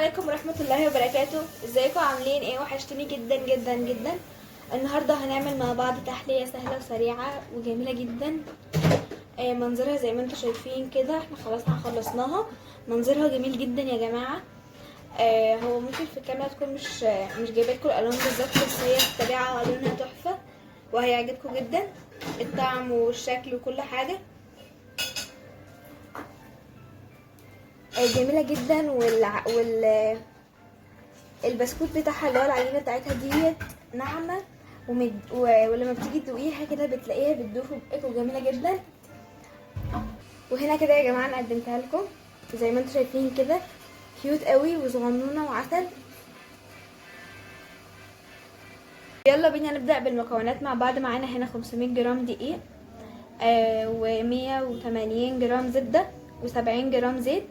عليكم ورحمة الله وبركاته. ازيكم عاملين ايه؟ وحشتوني جدا جدا جدا. النهاردة هنعمل مع بعض تحلية سهلة وسريعة وجميلة جدا. منظرها زي ما انتم شايفين كده، احنا خلاص خلصناها. منظرها جميل جدا يا جماعة. هو ممكن في الكاميرا تكون مش جايبالكم الالوان بالظبط، بس هي في الطبيعة لونها تحفة وهيعجبكم جدا الطعم والشكل وكل حاجة. جميلة جدا البسكوت بتاعها اللي هو العجينه بتاعتها ديت ناعمه ولما بتيجي تدوقيها كده بتلاقيها بتدوب في بقك وجميله جدا. وهنا كده يا جماعه انا قدمتها لكم زي ما انتم شايفين كده، كيوت قوي وصغنونه وعسل. يلا بينا نبدا بالمكونات مع بعض. معانا هنا 500 جرام دقيق، و180 جرام زبده، و70 جرام زيت،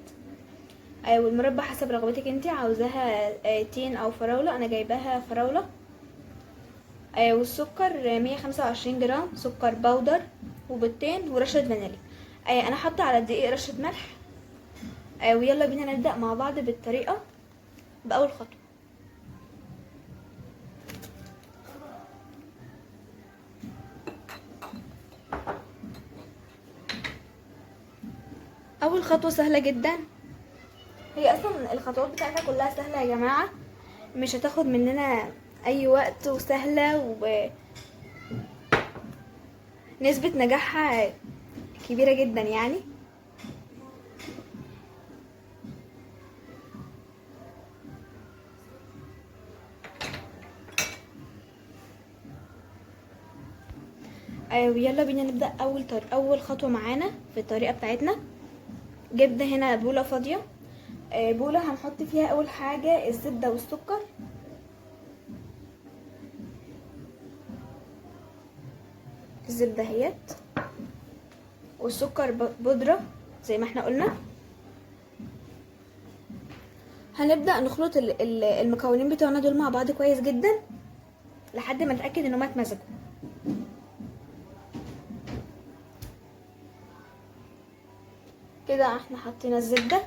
والمربى حسب رغبتك انتي عاوزاها تين او فراولة. انا جايباها فراولة. والسكر 125 جرام سكر بودر، وبيضتين ورشة فانيليا. انا حاطة على الدقيق رشة ملح. ويلا بينا نبدأ مع بعض بالطريقة بأول خطوة. اول خطوة سهلة جدا، هي اصلا الخطوات بتاعتها كلها سهلة يا جماعة، مش هتاخد مننا اي وقت، وسهلة ونسبة نجاحها كبيرة جدا يعني. ويلا بينا نبدأ اول خطوة معانا في الطريقة بتاعتنا. جبنا هنا بولة فاضية، بولة هنحط فيها اول حاجة الزبدة والسكر. الزبدة اهيت، والسكر بودرة زي ما احنا قلنا. هنبدأ نخلط المكونين بتوعنا دول مع بعض كويس جدا لحد ما نتأكد انهم اتمزجوا. كده احنا حطينا الزبدة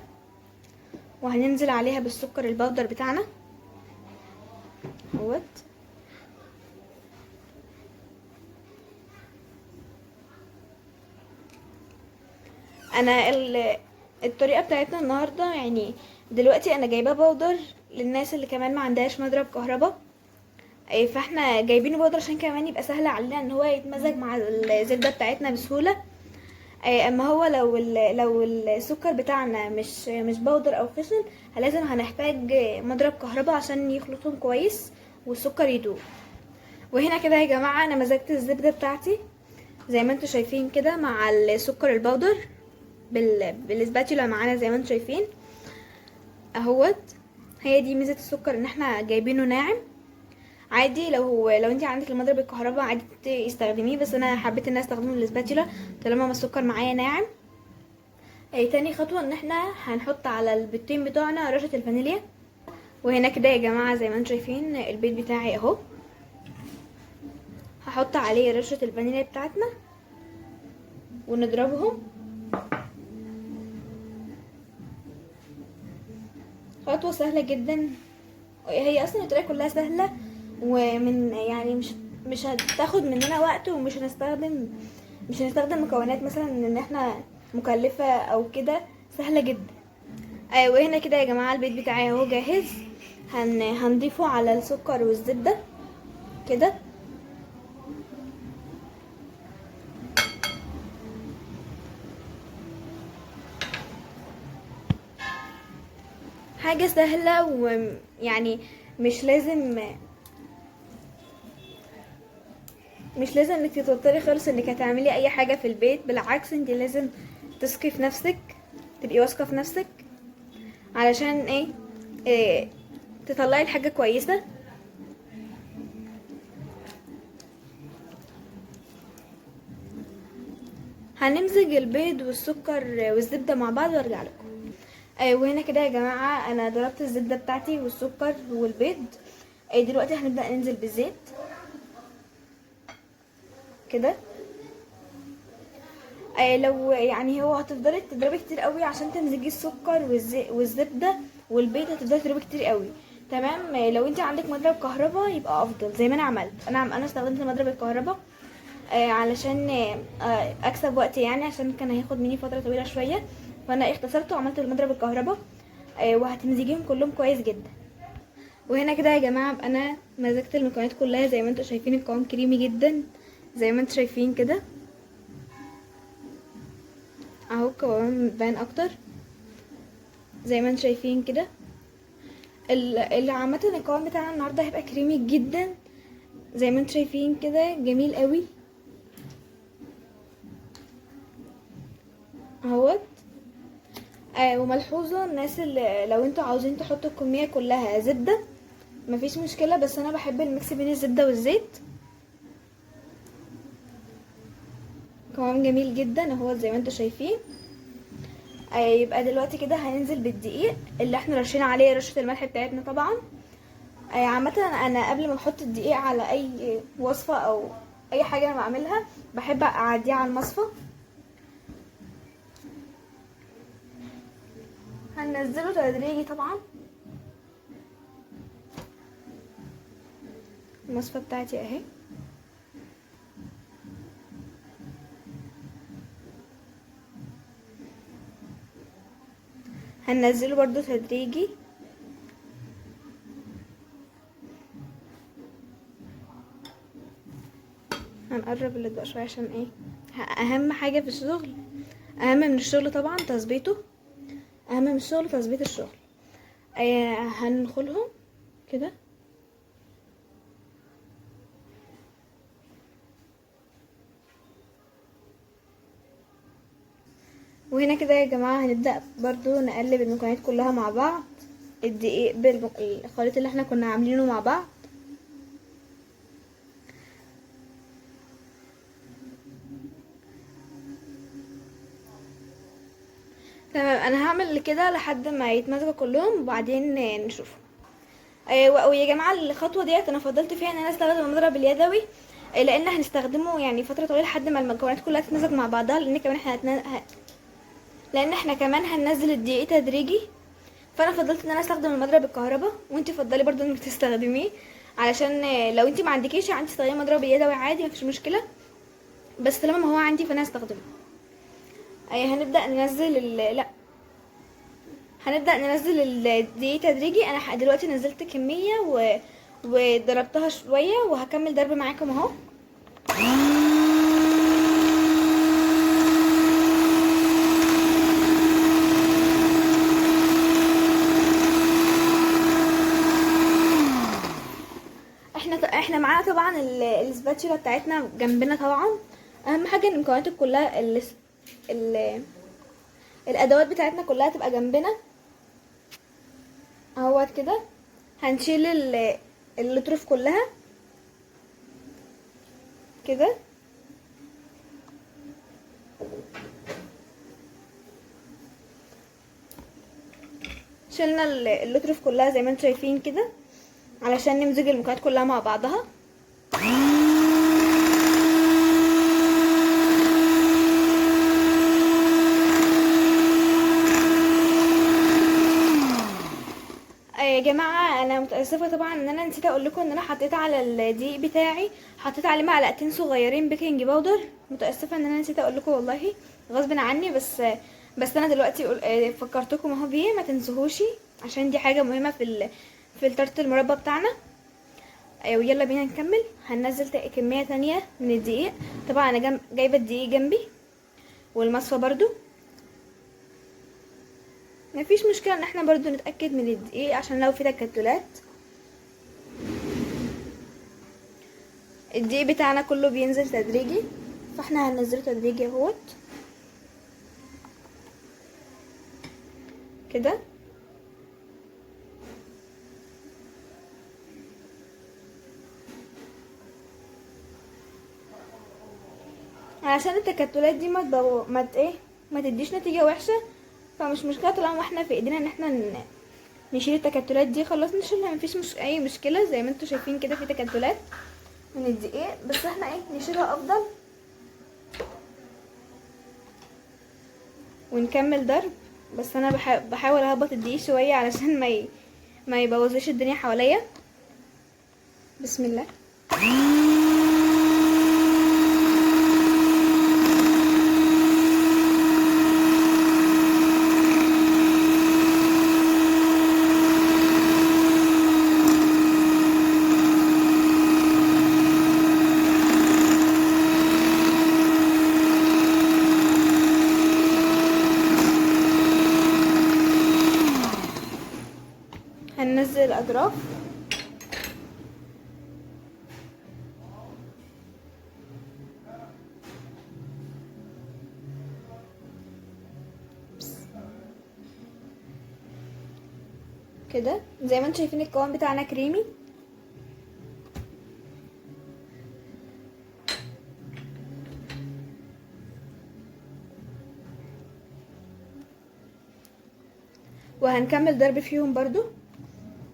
وهننزل عليها بالسكر البودر بتاعنا اهوت. انا الطريقه بتاعتنا النهارده يعني دلوقتي انا جايباه بودر للناس اللي كمان ما عندهاش مضرب كهرباء، فاحنا جايبينه بودر عشان كمان يبقى سهل علينا ان هو يتمزج مع الزبده بتاعتنا بسهوله. اما هو لو السكر بتاعنا مش بودر او خشن، لازم هنحتاج مضرب كهرباء عشان يخلطهم كويس والسكر يدوب. وهنا كده يا جماعه انا مزجت الزبده بتاعتي زي ما انتوا شايفين كده مع السكر البودر بالسباتيولا معانا زي ما انتوا شايفين اهوت. هي دي ميزه السكر ان احنا جايبينه ناعم. عادي لو انت عندك المضرب الكهرباء عادي تستخدميه، بس انا حبيت ان انا استخدمه الاسباتيولا طالما السكر معايا ناعم. تاني خطوه ان احنا هنحط على البيضتين بتوعنا رشه الفانيليا. وهنا كده يا جماعه زي ما انتم شايفين البيض بتاعي اهو، هحط عليه رشه الفانيليا بتاعتنا ونضربهم. خطوه سهله جدا، هي اصلا الطريقه كلها سهله، ومن يعني مش هتاخد مننا وقت، مش هنستخدم مكونات مثلا ان احنا مكلفه او كده، سهله جدا. وهنا كده يا جماعه البيض بتاعي اهو جاهز. هنضيفه على السكر والزبده كده. حاجه سهله، ويعني مش لازم انك تتوتري خالص انك هتعملي اي حاجه في البيت، بالعكس انت لازم تثقي في نفسك، تبقي واثقه في نفسك علشان إيه تطلعي الحاجه كويسه. هنمزج البيض والسكر والزبده مع بعض وارجع لكم. وهنا كده يا جماعه انا ضربت الزبده بتاعتي والسكر والبيض. دلوقتي هنبدا ننزل بالزيت كده. لو يعني هو هتفضلي تضربي كتير قوي عشان تمزجي السكر والزبده والبيض هتفضلي تضربي كتير قوي. تمام. لو انت عندك مضرب كهرباء يبقى افضل زي ما انا عملت. انا استخدمت مضرب الكهرباء علشان اكسب وقت يعني، عشان كان هياخد مني فتره طويله شويه، فانا اختصرته وعملت المضرب الكهرباء. وهتمزجيهم كلهم كويس جدا. وهنا كده يا جماعه ابقى انا مزجت المكونات كلها زي ما انتم شايفين، القوام كريمي جدا زي ما انتم شايفين كده اهو، القوام بان اكتر زي ما انتم شايفين كده. عامه القوام بتاعنا النهارده هيبقى كريمي جدا زي ما انتم شايفين كده، جميل قوي اهوت. وملحوظه الناس اللي لو انتوا عاوزين تحطوا الكميه كلها زبده مفيش مشكله، بس انا بحب الميكس بين الزبده والزيت. قوام جميل جدا اهو زي ما انتوا شايفين. يبقى دلوقتي كده هننزل بالدقيق اللي احنا رشينا عليه رشه الملح بتاعتنا طبعا. عامه انا قبل ما احط الدقيق على اي وصفه او اي حاجه انا بعملها بحب اعديها على المصفى. هننزله تدريجي طبعا. المصفى بتاعتي اهي. هننزله برضو تدريجي. هنقرب الاضاءة شوية عشان ايه، اهم حاجة في الشغل، اهم من الشغل طبعا تظبيطه، اهم من الشغل تظبيط الشغل. هندخلهم كده. وهنا كده يا جماعة هنبدأ برضو نقلب المكونات كلها مع بعض، الدقيق بالخليط اللي احنا كنا عاملينه مع بعض. تمام. انا هعمل كده لحد ما يتمزجوا كلهم وبعدين نشوفهم. ويا جماعه الخطوه ديت انا فضلت فيها ان انا استخدم المضرب اليدوي، لان هنستخدمه يعني فتره طويله لحد ما المكونات كلها تتمزج مع بعضها، لان احنا كمان هننزل الدقيق تدريجي. فانا فضلت ان انا استخدم المضرب الكهرباء، وانت فضلي برضو انك تستخدميه علشان لو انت ما عندكيش عندي تستخدمي مضرب اليدوي عادي مفيش مشكله، بس طالما ما هو عندي فانا هستخدمه. هنبدا ننزل لا هنبدأ ننزل الدقيق تدريجي. انا دلوقتي نزلت كمية وضربتها شوية وهكمل ضرب معاكم اهو. احنا معانا طبعا السباتشولا بتاعتنا جنبنا طبعا. اهم حاجة ان المكونات كلها الادوات بتاعتنا كلها تبقى جنبنا اهوت كده. هنشيل الاطراف كلها كده. شلنا الاطراف كلها زي ما انتم شايفين كده علشان نمزج المكونات كلها مع بعضها. يا جماعه انا متاسفه طبعا ان انا نسيت اقول لكم ان انا حطيت على الدقيق بتاعي حطيت عليه معلقتين صغيرين بيكنج باودر. متاسفه ان انا نسيت اقول لكم والله غصب عني، بس انا دلوقتي فكرتكم اهو بيه، ما تنسوهوش عشان دي حاجه مهمه في التارت المربى بتاعنا. ويلا بينا نكمل. هننزل كميه تانية من الدقيق. طبعا انا جايبه الدقيق جنبي والمصفى برضو. مفيش مشكله ان احنا برضو نتاكد من الدقيق عشان لو في تكتلات. الدقيق بتاعنا كله بينزل تدريجي، فاحنا هننزله تدريجي اهوت كده. علشان التكتلات دي ما تديش نتيجه وحشه، فمش مشكله طالما احنا في ايدينا ان احنا نشيل التكتلات دي خلاص نشيلها، مفيش اي مشكله. زي ما انتم شايفين كده في تكتلات من الدقيق، بس احنا نشيلها افضل ونكمل ضرب بس انا بحاول اهبط الدقيق شويه علشان ما يبوظش الدنيا حواليا. بسم الله. هننزل الاطراف. كده زي ما انتم شايفين القوام بتاعنا كريمي. وهنكمل ضرب فيهم برضو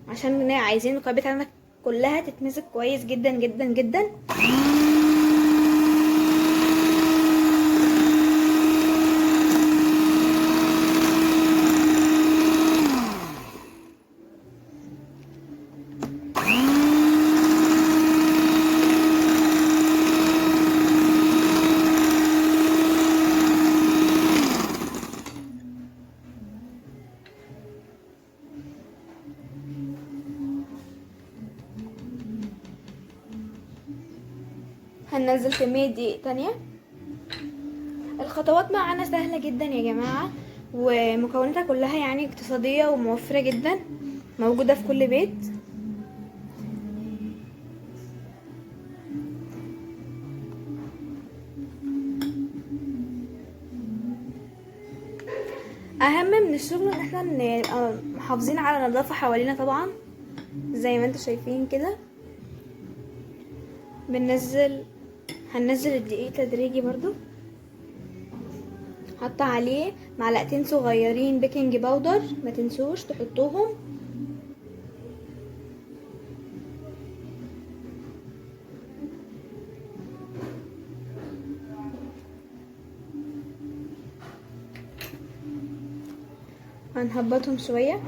عشان عايزين المكونات بتاعتنا كلها تتمسك كويس جدا جدا جدا. هننزل كمية دقيق تانية. الخطوات معانا سهلة جدا يا جماعة، ومكوناتها كلها يعني اقتصادية وموفرة جدا، موجودة في كل بيت. اهم من الشغل ان احنا نبقى محافظين على النظافة حوالينا طبعا زي ما انتوا شايفين كده. هننزل الدقيق تدريجي برضو. حط عليه معلقتين صغيرين بيكنج باودر، ما تنسوش تحطوهم. هنهبطهم شوية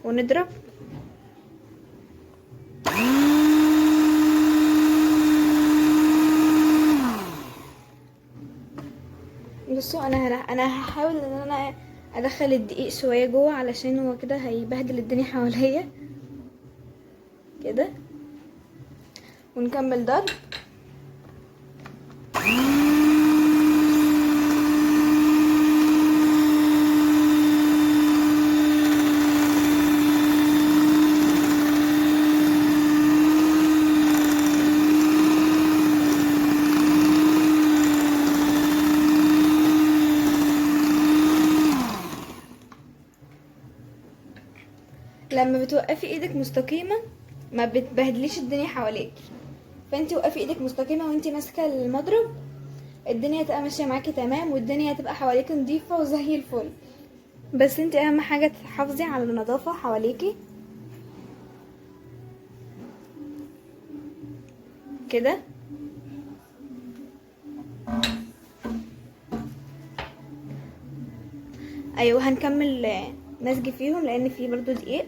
ونضرب. بصوا انا هحاول ان انا ادخل الدقيق شويه جوه علشان هو كده هيبهدل الدنيا حواليا كده. ونكمل ضرب. لما بتوقفي ايدك مستقيمه ما بتبهدليش الدنيا حواليك، فانتي وقفي ايدك مستقيمه وانتي ماسكه المضرب، الدنيا هتبقى ماشيه معاكي تمام، والدنيا هتبقى حواليك نظيفه وزي الفل. بس انتي اهم حاجه تحافظي على النظافه حواليكي كده. ايوه هنكمل مزج فيهم لان فيه برضو دقيق.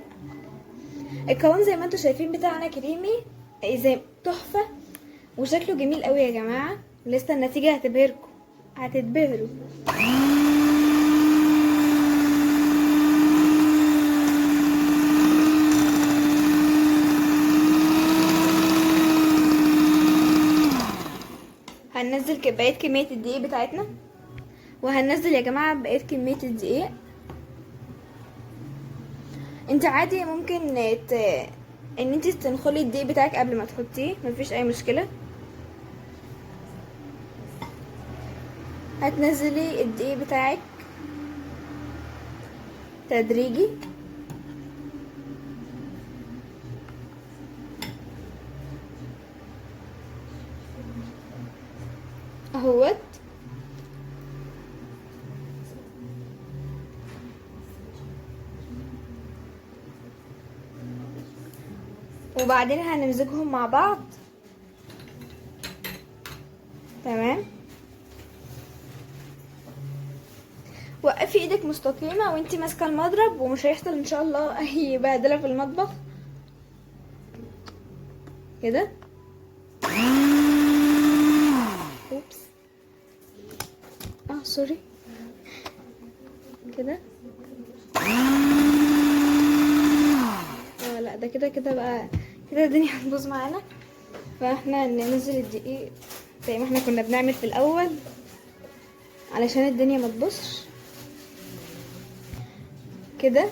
القوام زي ما انتوا شايفين بتاعنا كريمي زي تحفه وشكله جميل قوي يا جماعه. لسه النتيجه هتبهركم، هتتبهروا. هننزل بقية كمية الدقيق بتاعتنا، وهننزل يا جماعة بقية كمية الدقيق. انت عادي ممكن ان انت تنخلي الدقيق بتاعك قبل ما تحطيه، مفيش اي مشكلة. هتنزلي الدقيق بتاعك تدريجي اهوت. وبعدين هنمزجهم مع بعض. تمام. ايدك مستقيمة وانتي ماسكة المضرب، ومش هيحصل ان شاء الله اي بهدلة في المطبخ كده. اوبس، سوري كده. لا ده كده كده بقى، كده الدنيا هتبوظ معانا. فاحنا ننزل الدقيق زي ما احنا كنا بنعمل في الاول علشان الدنيا ما تبوظش كده.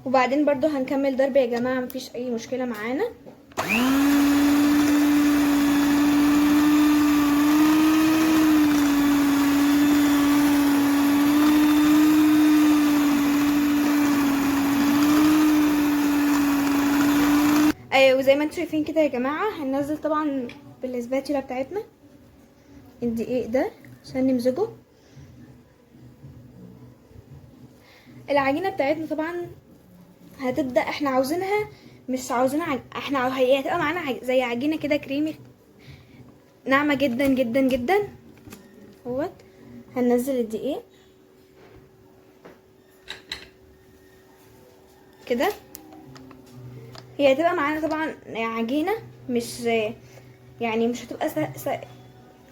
وبعدين برضو هنكمل ضرب يا جماعة، مفيش اي مشكلة معانا. وزي ما انتم شايفين كده يا جماعة، هننزل طبعا بالاسباتيولا بتاعتنا الدقيق ده عشان نمزجه. العجينة بتاعتنا طبعا هتبدأ، احنا عاوزينها، مش عاوزينها احنا هي هتبقى معانا زي عجينة كده كريمي ناعمة جدا جدا جدا اهوت. هننزل الدقيق كده. هي هتبقى معانا طبعا عجينة مش يعني مش هتبقى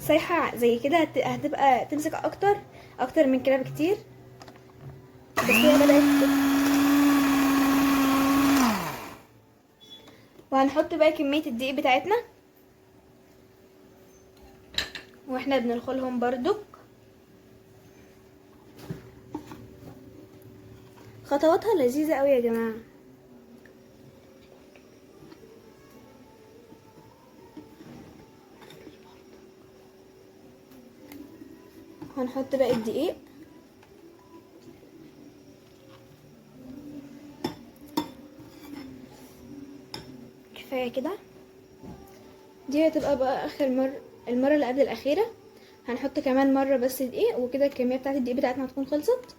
سايحة زي كده، هتبقى تمسك اكتر من كده بكتير. بس هي بدأت. وهنحط بقى كمية الدقيق بتاعتنا واحنا بنلخلهم برضو. خطواتها لذيذة قوي يا جماعة. هنحط بقى الدقيق كفاية كده. دي هتبقى بقى اخر المرة اللي قبل الاخيرة. هنحط كمان مرة بس دقيق، وكده الكمية بتاعت الدقيق بتاعتنا هتكون خلصت،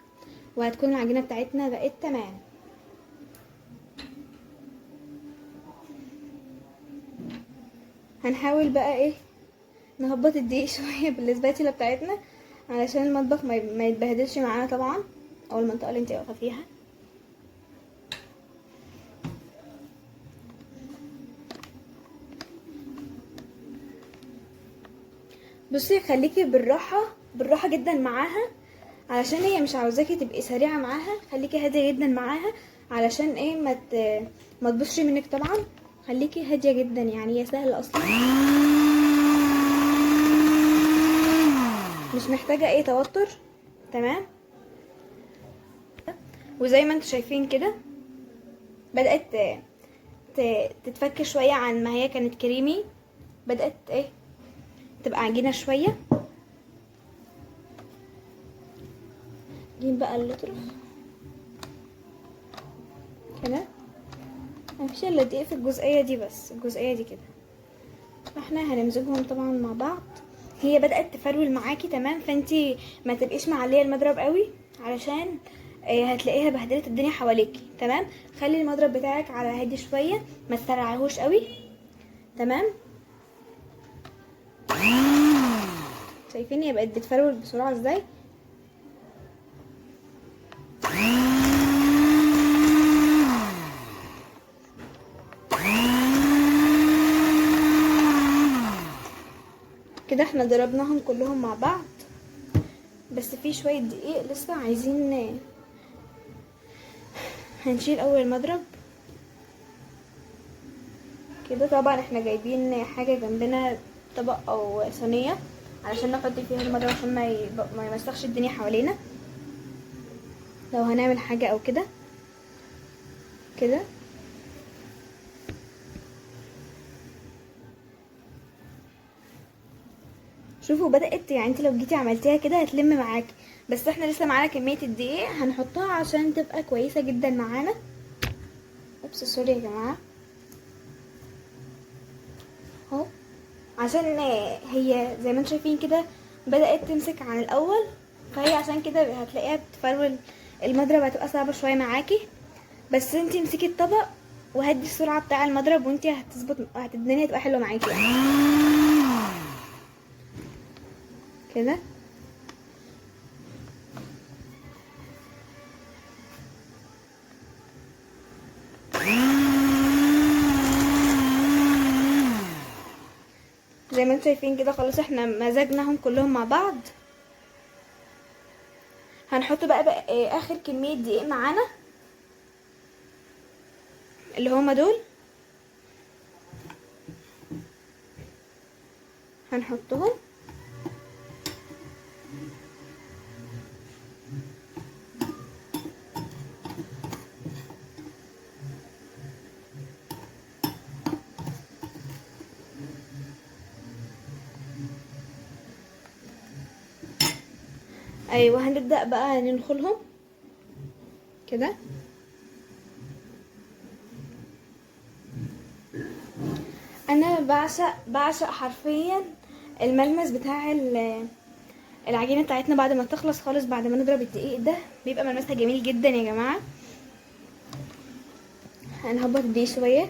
وهتكون العجينة بتاعتنا بقت تمام. هنحاول بقى ايه نهبط الدقيق شوية بالاسباتيولا بتاعتنا علشان المطبخ ما يتبهدلش معانا طبعا، او المنطقة اللي انت واقفة فيها. بصي خليكي بالراحة جدا معاها، علشان هي مش عاوزاكي تبقي سريعة معاها. خليكي هادية جدا معاها علشان ايه ما تبصش منك طبعا. خليكي هادية جدا، يعني هي سهلة اصلا، مش محتاجة اي توتر. تمام. وزي ما انتوا شايفين كده بدأت تتفك شوية عن ما هي كانت كريمي، بدأت ايه تبقى عجينة شوية. نجيب بقى الاطراف كده، مفيش الا دقيق في الجزئية دي، بس الجزئية دي كده. فاحنا هنمزجهم طبعا مع بعض. هي بدأت تفرول معاكي تمام، فانتي ما تبقيش معليه المضرب قوي علشان هتلاقيها بهدلت الدنيا حواليكي. تمام. خلي المضرب بتاعك على هادي شويه، ما تسرعيهوش قوي. تمام. شايفين هي بقت بتفرول بسرعه ازاي. كده احنا ضربناهم كلهم مع بعض، بس في شويه دقيق لسه عايزين. هنشيل اول المضرب كده. طبعا احنا جايبين حاجه جنبنا، طبق او صينيه علشان نحط فيها المضرب عشان ما يمسخش الدنيا حوالينا لو هنعمل حاجه او كده كده. شوفوا بدأت، يعني انت لو جيتي عملتيها كده هتلم معاكي. بس احنا لسه معانا كمية الدقيق هنحطها عشان تبقى كويسة جدا معانا. اوبس سوري يا جماعة اهو. عشان هي زي ما انتم شايفين كده بدأت تمسك عن الاول، فهي عشان كده هتلاقيها بتفرول. المضرب هتبقى صعبة شوية معاكي، بس انت امسكي الطبق وهدي السرعة بتاع المضرب وانت الدنيا هتبقى حلوة معاكي يعني. كده. زي ما انتم شايفين كده خلاص احنا مزجناهم كلهم مع بعض. هنحط بقى اخر كمية دقيق معانا اللي هما دول، هنحطهم. ايوه هنبدأ بقى ننخلهم كده. انا بعشق حرفيا الملمس بتاع العجينه بتاعتنا بعد ما تخلص خالص، بعد ما نضرب الدقيق ده بيبقى ملمسها جميل جدا يا جماعه. هنهبط الدقيق شويه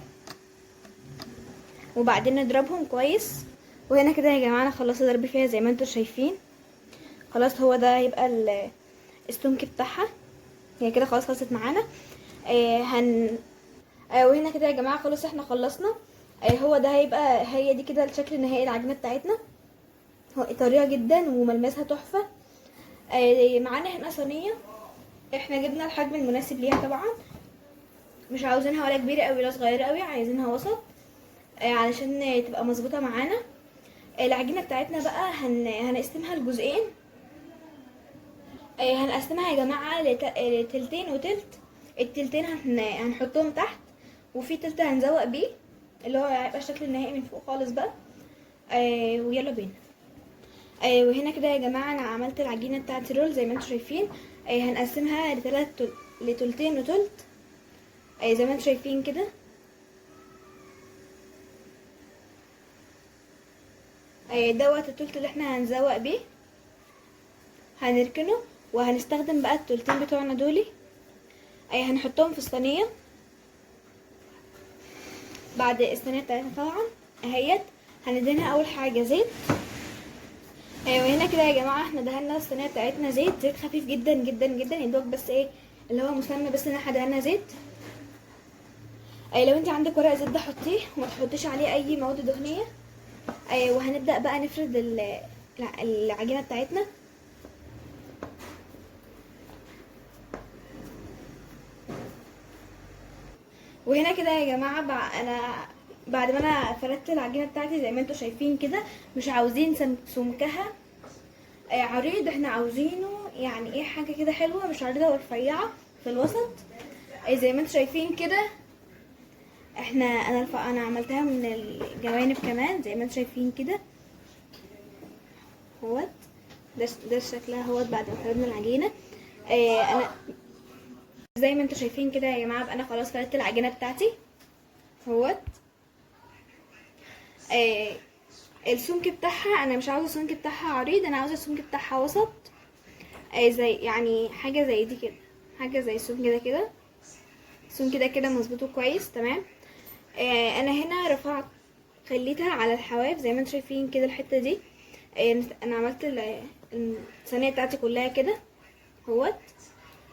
وبعدين نضربهم كويس. وهنا كده يا جماعه انا خلصت ضرب فيها زي ما انتم شايفين. خلاص هو ده هيبقى السمك بتاعها. هي كده خلاص خلصت معانا. وهنا كده يا جماعه خلاص احنا خلصنا. هو ده هيبقى، هي دي كده الشكل النهائي العجينه بتاعتنا. هو طريقه جدا وملمسها تحفه. معانا هنا صينيه، احنا جبنا الحجم المناسب ليها طبعا، مش عاوزينها ولا كبيره قوي ولا صغيره قوي، عايزينها وسط علشان تبقى مظبوطه معانا. العجينه بتاعتنا بقى هنقسمها لجزئين. هنقسمها يا جماعه لتلتين وتلت. التلتين هنحطهم تحت، وفي تلت هنزوق بيه اللي هو هيبقى الشكل النهائي من فوق خالص بقى. ويلا بينا. وهنا كده يا جماعه انا عملت العجينه بتاعت الرول زي ما انتم شايفين. هنقسمها لتلتين وتلت زي ما انتم شايفين كده. دوت التلت اللي احنا هنزوق بيه، هنركنه وهنستخدم بقى التلتين بتوعنا دولي. هنحطهم في الصينيه. بعد الصينيه بتاعتنا طبعا اهيت هندهنها اول حاجه زيت. وهنا كده يا جماعه احنا دهنا الصينيه بتاعتنا زيت خفيف جدا جدا جدا، يا دوب بس ايه اللي هو مسمى بس ان احنا دهنا زيت. لو انت عندك ورق زبده حطيه وما تحطيش عليه اي مواد دهنيه. وهنبدا بقى نفرد العجينه بتاعتنا. وهنا كده يا جماعه انا بعد ما انا فردت العجينه بتاعتي زي ما انتم شايفين كده، مش عاوزين سمكها عريض، احنا عاوزينه يعني ايه حاجه كده حلوه، مش عريضه ورفيعه في الوسط. زي ما انتم شايفين كده انا عملتها من الجوانب كمان زي ما انتم شايفين كده اهوت. ده شكلها اهوت بعد ما فردنا العجينه. انا زي ما انتم شايفين كده يا جماعه، انا خلاص فردت العجينه بتاعتي اهوت. السمك بتاعها انا مش عاوزه السمك بتاعها عريض، انا عاوزه السمك بتاعها وسط. زي يعني حاجه زي دي كده، حاجه زي السمك ده كده، السمك ده كده مظبوطه كويس تمام. انا هنا رفعت خليتها على الحواف زي ما انتم شايفين كده الحته دي. انا عملت الصينيه بتاعتي كلها كده اهوت.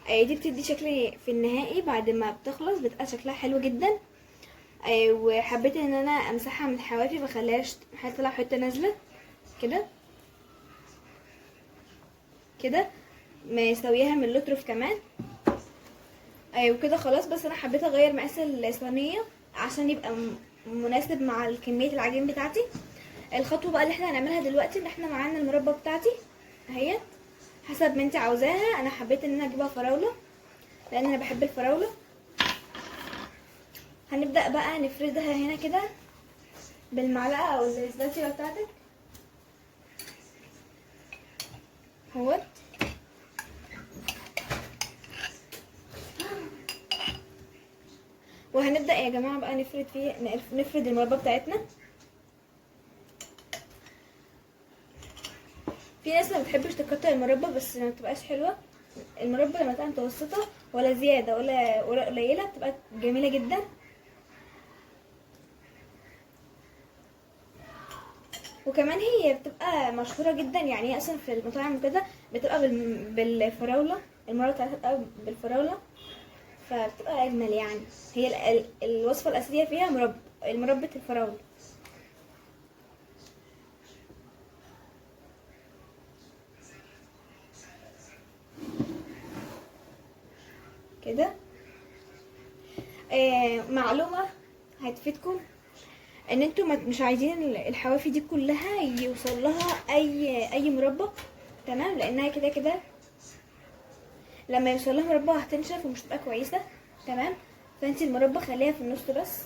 دي بتدي شكل في النهائي بعد ما بتخلص بتبقى شكلها حلو جدا. وحبيت ان انا امسحها من الحوافي فخليهاش طلع حته نازله كده كده، مسويها من اللطرف كمان. وكده خلاص، بس انا حبيت اغير مقاس الصينيه عشان يبقى مناسب مع كميه العجين بتاعتي. الخطوه بقى اللي احنا هنعملها دلوقتي ان احنا معانا المربى بتاعتي اهيت حسب ما انت عاوزاها. انا حبيت ان انا اجيبها فراوله لان انا بحب الفراوله. هنبدا بقى نفردها هنا كده بالمعلقه او زي السباتيولا بتاعتك اهوت. وهنبدا يا جماعه بقى نفرد المربى بتاعتنا. في ناس ما بتحبش تكتر المربى بس ما بتبقاش حلوه. المربى لما تبقى متوسطه ولا زياده ولا قليله بتبقى جميله جدا. وكمان هي بتبقى مشهورة جدا، يعني هي اصلا في المطاعم وكده بتبقى بالفراولة، المربى بتاعتها بتبقى بالفراولة، فبتبقى اجمل يعني. هي الوصفة الاساسية فيها مربى الفراولة كده. معلومة هتفيدكم، ان انتوا مش عايزين الحوافي دي كلها يوصل لها اي مربى، تمام، لانها كده كده لما يوصل لها مربى هتنشف ومش تبقى كويسه، تمام. فانت المربى خليها في النص بس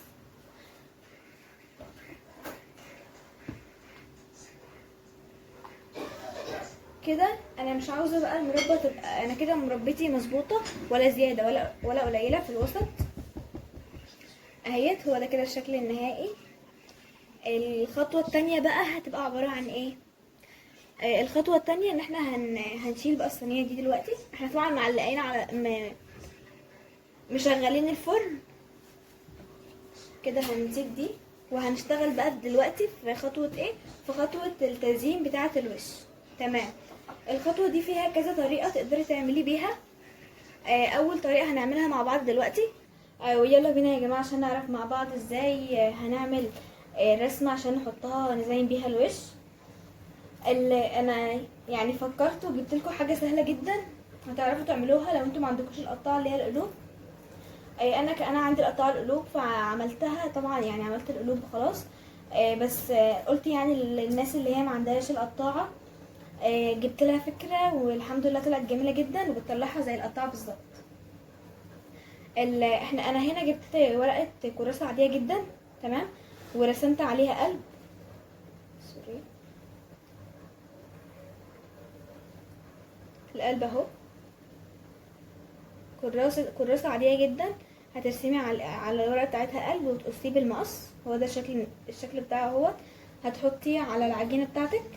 كده. انا مش عاوزه بقى المربى تبقى انا كده مربتي مظبوطه، ولا زياده ولا قليله، في الوسط اهيت. هو ده كده الشكل النهائي. الخطوه التانية بقى هتبقى عباره عن ايه؟ الخطوه التانية ان احنا هنشيل بقى الصينيه دي دلوقتي. احنا طبعا معلقين على مشغلين الفرن كده. هنسيب دي وهنشتغل بقى دلوقتي في خطوه ايه؟ في خطوه التزيين بتاعه الوش، تمام. الخطوه دي فيها كذا طريقه تقدري تعملي بيها. اول طريقه هنعملها مع بعض دلوقتي، ويلا بينا يا جماعه عشان نعرف مع بعض ازاي هنعمل رسمه عشان نحطها نزين بيها الوش. اللي انا يعني فكرت وجبت لكم حاجه سهله جدا هتعرفوا تعملوها لو انتوا ما عندكوش القطاعه اللي هي القلوب. انا عندي القطاعه القلوب فعملتها طبعا، يعني عملت القلوب وخلاص. بس قلت يعني للناس اللي هي ما عندهاش القطاعه، جبت لها فكره والحمد لله طلعت جميله جدا وبتطلعها زي القطاعه بالظبط. انا هنا جبت ورقه كراسه عاديه جدا، تمام، ورسمت عليها قلب. سوري، القلب اهو. كراسه عاديه جدا، هترسمي على الورقه بتاعتها قلب وتقصيه بالمقص. هو ده الشكل بتاعه اهو. هتحطيه على العجينه بتاعتك،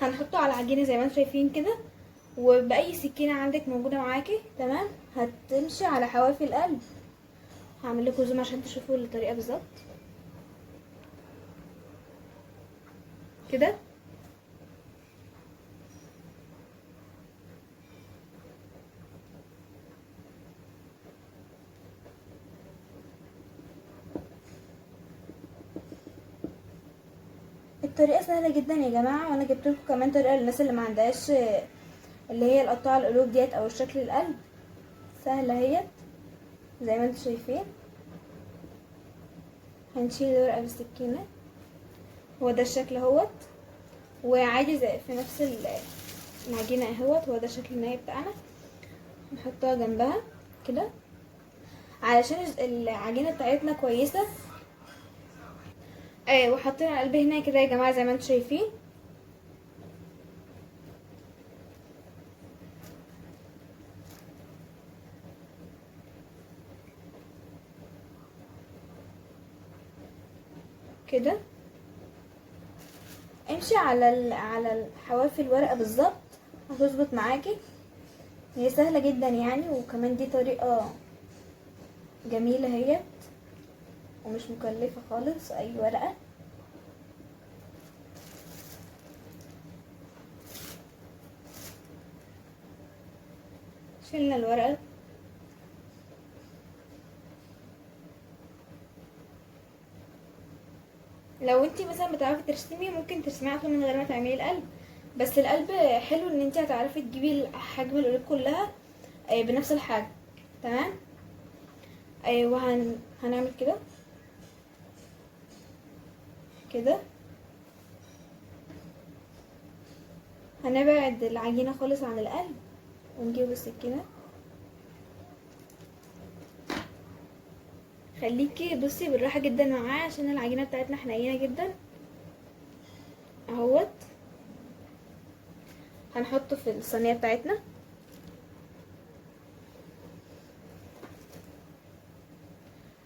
هنحطه على العجينه زي ما انتم شايفين كده، وباي سكينه عندك موجوده معاكي، تمام. هتمشي على حواف القلب. هعمل لكم زوم عشان تشوفوا الطريقه بالظبط كده. الطريقه سهله جدا يا جماعه، وانا جبت لكم كمان طريقه للناس اللي ما عندهاش اللي هي القطاعه القلوب ديت او الشكل القلب. سهله اهيت زي ما انتم شايفين. هنشيل الورقه بالسكينه. هو ده الشكل اهوت، وعادي زي في نفس العجينه اهوت. هو ده الشكل النهائي بتاعنا. نحطها جنبها كده علشان العجينه بتاعتنا كويسه. وحطينا القلب هنا كده يا جماعه زي ما انتم شايفين. كده امشي على حواف الورقه بالظبط هتظبط معاكي. هي سهله جدا يعني، وكمان دي طريقه جميله هي ومش مكلفه خالص اي ورقه. شلنا الورقه. لو انتي مثلا بتعرفي ترسمي ممكن ترسمي على طول من غير ما تعملي القلب، بس القلب حلو ان انتي هتعرفي تجيبي حجم القلوب كلها بنفس الحجم، تمام. هنعمل كده كده. هنبعد العجينه خالص عن القلب ونجيب السكينه. خليكي بصي بالراحه جدا معاه عشان العجينه بتاعتنا حنينه جدا اهوت. هنحطه في الصينيه بتاعتنا.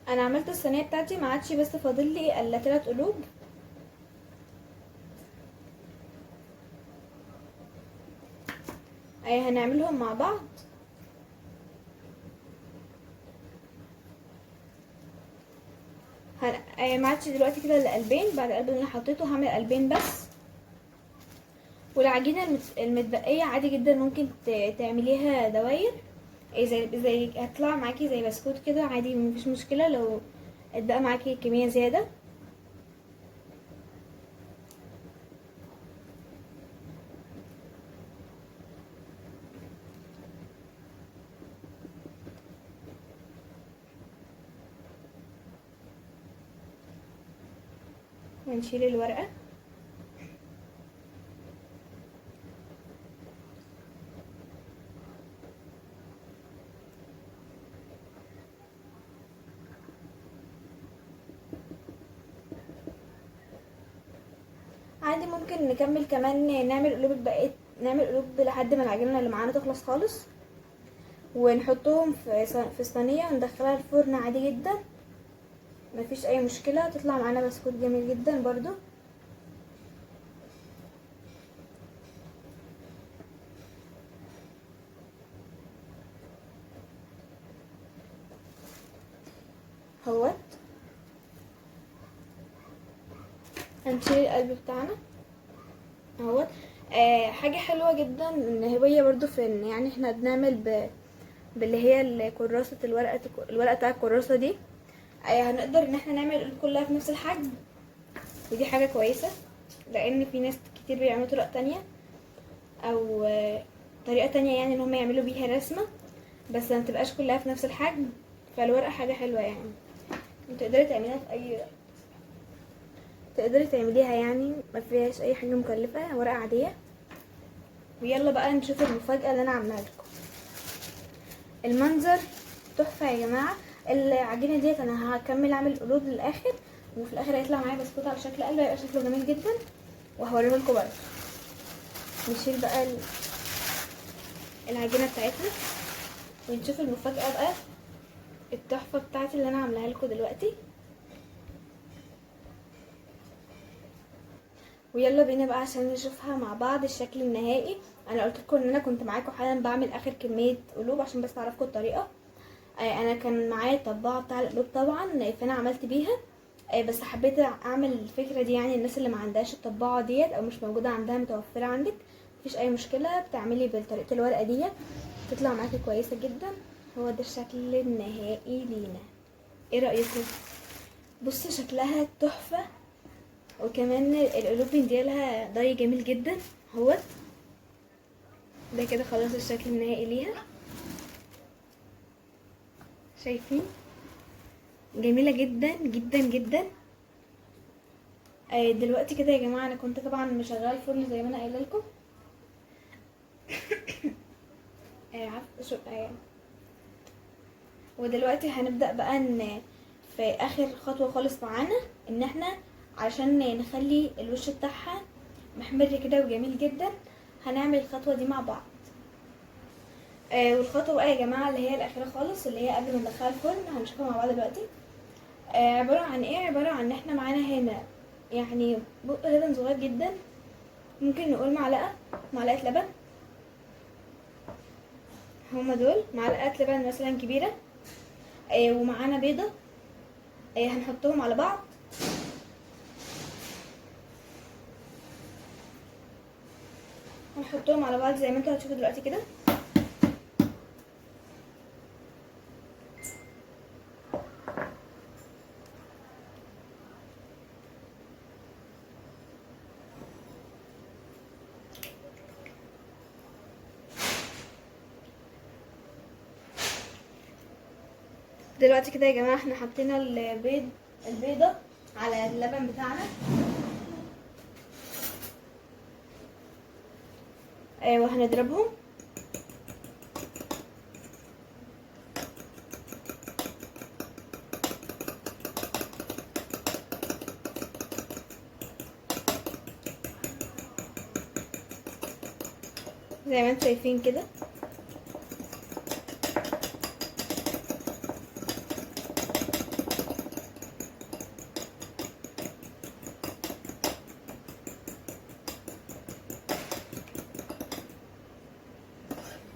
انا عملت الصينيه بتاعتي ما عادش بس فاضل لي الا 3 قلوب. هنعملهم مع بعض. ما عادش دلوقتي كده الا قلبين. بعد القلب اللي انا حطيته هعمل قلبين بس. والعجينه المتبقيه عادي جدا ممكن تعمليها دواير، زي هتطلع معاكي زي بسكوت كده عادي، مفيش مشكله لو اتبقى معاكي كميه زياده. ونشيل الورقه. عادي ممكن نكمل كمان، نعمل قلوب الباقي، نعمل قلوب لحد ما العجينه اللي معانا تخلص خالص، ونحطهم في صينيه وندخلها الفرن عادي جدا، مفيش اي مشكله. تطلع معانا بسكوت جميل جدا برضو. اهوت هنشيل القلب بتاعنا اهوت. حاجه حلوه جدا ان هي برضو في ان يعني احنا بنعمل باللي هي كراسه الورقه بتاع الكراسه دي. هنقدر ان احنا نعمل القلوب كلها في نفس الحجم، ودي حاجه كويسه لان في ناس كتير بيعملوا طرق تانية او طريقه تانية يعني ان هم يعملوا بيها رسمه بس ما تبقاش كلها في نفس الحجم. فالورقه حاجه حلوه يعني، تقدري تعمليها في اي وقت، تقدري تعمليها يعني ما فيهاش اي حاجه مكلفه، ورقه عاديه. ويلا بقى نشوف المفاجاه اللي انا عاملاها لكم. المنظر تحفه يا جماعه. العجينه ديت انا هكمل اعمل قلوب للاخر، وفي الاخر هيطلع معايا بسكوت على شكل قلب، هيبقى شكله جميل جدا وهوريه لكم برده. نشيل بقى العجينه بتاعتنا ونشوف المفاجاه بقى التحفه بتاعتي اللي انا عاملاها لكم دلوقتي. ويلا بينا بقى عشان نشوفها مع بعض الشكل النهائي. انا قلت لكم ان انا كنت معاكم حالا بعمل اخر كميه قلوب عشان بس اعرفكم الطريقه. انا كان معايا الطباعه بتاع القلوب طبعا، فانا عملت بيها. بس حبيت اعمل الفكره دي يعني الناس اللي ما عندهاش الطباعه ديت او مش موجوده عندها متوفره عندك مفيش اي مشكله، بتعملي بطريقه الورقه ديت تطلع معاكي كويسه جدا. هو ده الشكل النهائي لينا، ايه رايكم؟ بصوا شكلها تحفه، وكمان القلوب مديالها ضي جميل جدا. اهوت ده كده خلاص الشكل النهائي ليها، شايفين؟ جميله جدا جدا جدا. دلوقتي كده يا جماعه انا كنت طبعا مشغله الفرن زي ما انا قايله لكم. ودلوقتي هنبدا بقى ان في اخر خطوه خالص معانا ان احنا علشان نخلي الوش بتاعها محمر كده وجميل جدا هنعمل الخطوه دي مع بعض. والخطوه بقى يا جماعه اللي هي الاخيره خالص اللي هي قبل ما ندخلها الفرن هنشوفها مع بعض دلوقتي. عباره عن ايه؟ عباره عن ان احنا معانا هنا يعني بق لبن صغير جدا، ممكن نقول معلقه لبن. هما دول معلقه لبن مثلا كبيره. ومعانا بيضه هنحطهم على بعض. هنحطهم على بعض زي ما انتوا هتشوفوا دلوقتي كده. دلوقتي كده يا جماعه احنا حطينا البيضه على اللبن بتاعنا. وهنضربهم. زي ما انتم شايفين كده.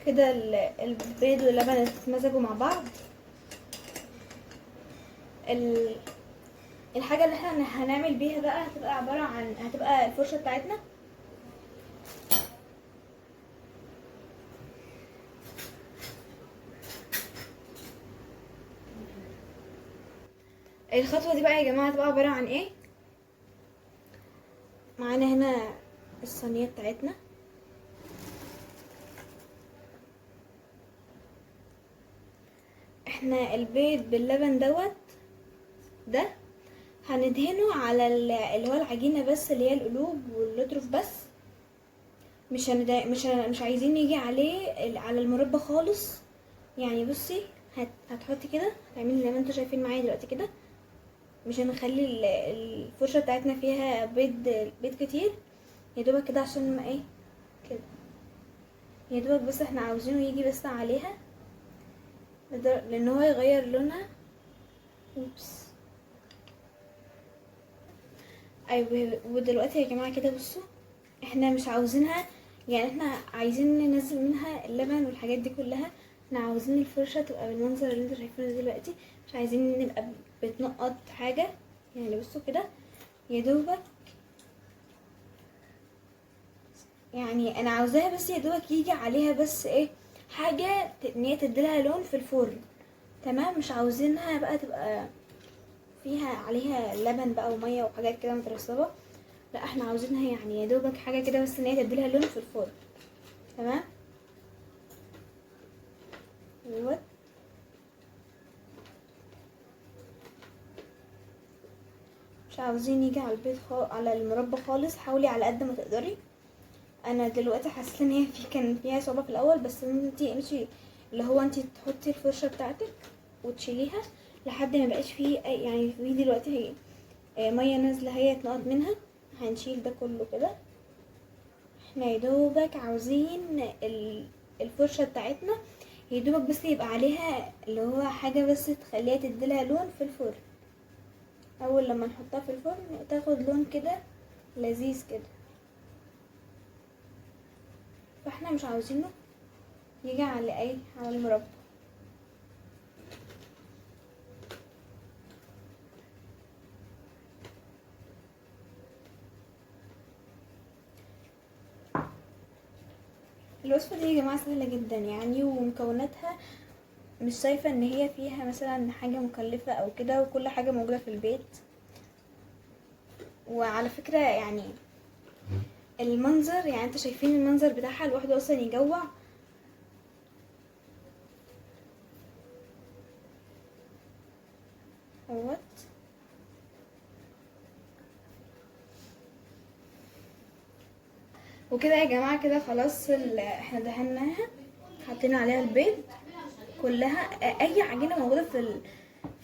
كده البيض واللبن اتمزجوا مع بعض. الحاجه اللي احنا هنعمل بيها بقى هتبقى عباره عن هتبقى الفرشه بتاعتنا. الخطوه دي بقى يا جماعه هتبقى عباره عن ايه؟ معانا هنا الصينيه بتاعتنا، احنا البيض باللبن ده هندهنه على اللي هو العجينه بس، اللي هي القلوب والاطراف بس. مش عايزين يجي عليه على المربى خالص. يعني بصي هتحطي كده، هتعملي زي ما انتوا شايفين معايا دلوقتي كده. مش هنخلي الفرشه بتاعتنا فيها بيض كتير، يا دوبك كده عشان ما ايه كده، يا دوبك بس احنا عاوزينه يجي بس عليها لان هو يغير لونها. اوبس. ايوه، ودلوقتي يا جماعه كده بصوا، احنا مش عاوزينها، يعني احنا عايزين ننزل منها اللبن والحاجات دي كلها. احنا عاوزين الفرشه تبقى بالمنظر اللي انتوا شايفينه دلوقتي، مش عايزين نبقى بتنقط حاجه. يعني بصوا كده يا دوبك، يعني انا عاوزاها بس يا دوبك يجي عليها بس ايه، حاجه ان هي تديلها لون في الفرن. تمام، مش عاوزينها بقى تبقى فيها عليها لبن بقى وميه وحاجات كده مترسبه. لا، احنا عاوزينها يعني يا دوبك حاجه كده بس ان هي تديلها لون في الفرن. تمام. ايوه، مش عاوزين يجي على البيض على المربى خالص. حاولي على قد ما تقدري. انا دلوقتي حاسه ان هي كان فيها صعوبه في الاول، بس انتي امشي اللي هو انتي تحطي الفرشه بتاعتك وتشيليها لحد ما بقاش فيه يعني في دلوقتي ميه نازله هي تنقط منها. هنشيل ده كله كده. احنا يا دوبك عاوزين الفرشه بتاعتنا يا دوبك بس يبقى عليها اللي هو حاجه بس تخليها تديلها لون في الفرن. اول لما نحطها في الفرن تاخد لون كده لذيذ كده، فاحنا مش عاوزينه يجي على المربى. الوصفه دي يا جماعه سهله جدا يعني، ومكوناتها مش شايفه ان هي فيها مثلا حاجه مكلفه او كده، وكل حاجه موجوده في البيت. وعلى فكره يعني المنظر، يعني انتوا شايفين المنظر بتاعها لوحده اصلا يجوع. اهوت. وكده يا جماعه كده خلاص احنا دهناها، حطينا عليها البيض كلها. اي عجينه موجوده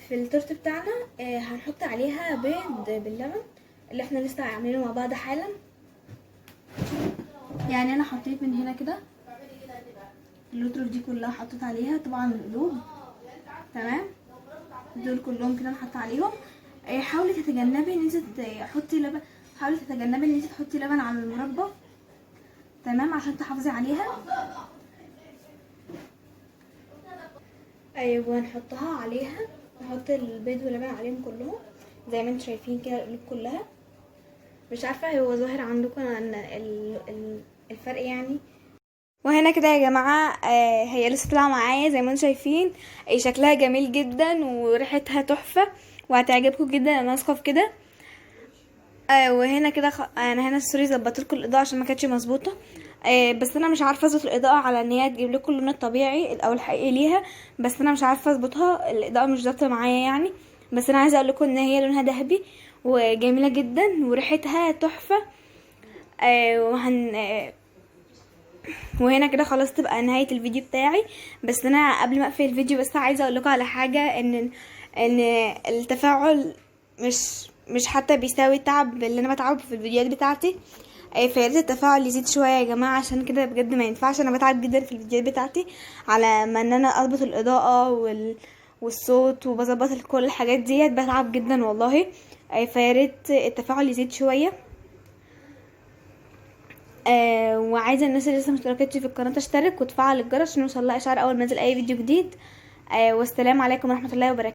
في التورت بتاعنا هنحط عليها بيض باللبن اللي احنا لسه عاملينه مع بعض حالا. يعني انا حطيت من هنا كده اللوتروف دي كلها، حطيت عليها طبعا القلوب. تمام، دول كلهم كده نحط عليهم. حاولي تتجنبي ان انت تحطي لبن، حاولي تتجنبي ان انت تحطي لبن على المربى. تمام، عشان تحافظي عليها. ايوه، نحطها عليها، نحط البيض واللبن عليهم كلهم زي ما انتم شايفين كده القلوب كلها. مش عارفه هو ظاهر عندكم ان الفرق يعني. وهنا كده يا جماعه هي لسه طالعه معايا زي ما انتم شايفين. شكلها جميل جدا وريحتها تحفه وهتعجبكم جدا. انا واثقه في كده. وهنا كده انا هنا سوري ظبطت لكم الاضاءه عشان ما كانتش مظبوطه. بس انا مش عارفه اظبط الاضاءه على ان هي تجيب لكم اللون الطبيعي او الحقيقي ليها. بس انا مش عارفه اظبطها، الاضاءه مش ظابطه معايا يعني. بس انا عايزه اقول لكم ان هي لونها ذهبي وجميله جدا وريحتها تحفه. وهن وهنا كده خلاص تبقى نهايه الفيديو بتاعي. بس انا قبل ما اقفل الفيديو بس عايزه اقول لكم على حاجه، ان التفاعل مش حتى بيساوي التعب اللي انا بتعبه في الفيديوهات بتاعتي. فياريت التفاعل يزيد شويه يا جماعه، عشان كده بجد ما ينفعش. انا بتعب جدا في الفيديوهات بتاعتي على ما ان انا اضبط الاضاءه والصوت وبظبط كل الحاجات ديت، بتعب جدا والله. فياريت التفاعل يزيد شويه. وعايزه الناس اللي لسه مشتركتش في القناه تشترك وتفعل الجرس عشان يوصل لها اشعار اول ما انزل اي فيديو جديد. والسلام عليكم ورحمه الله وبركاته.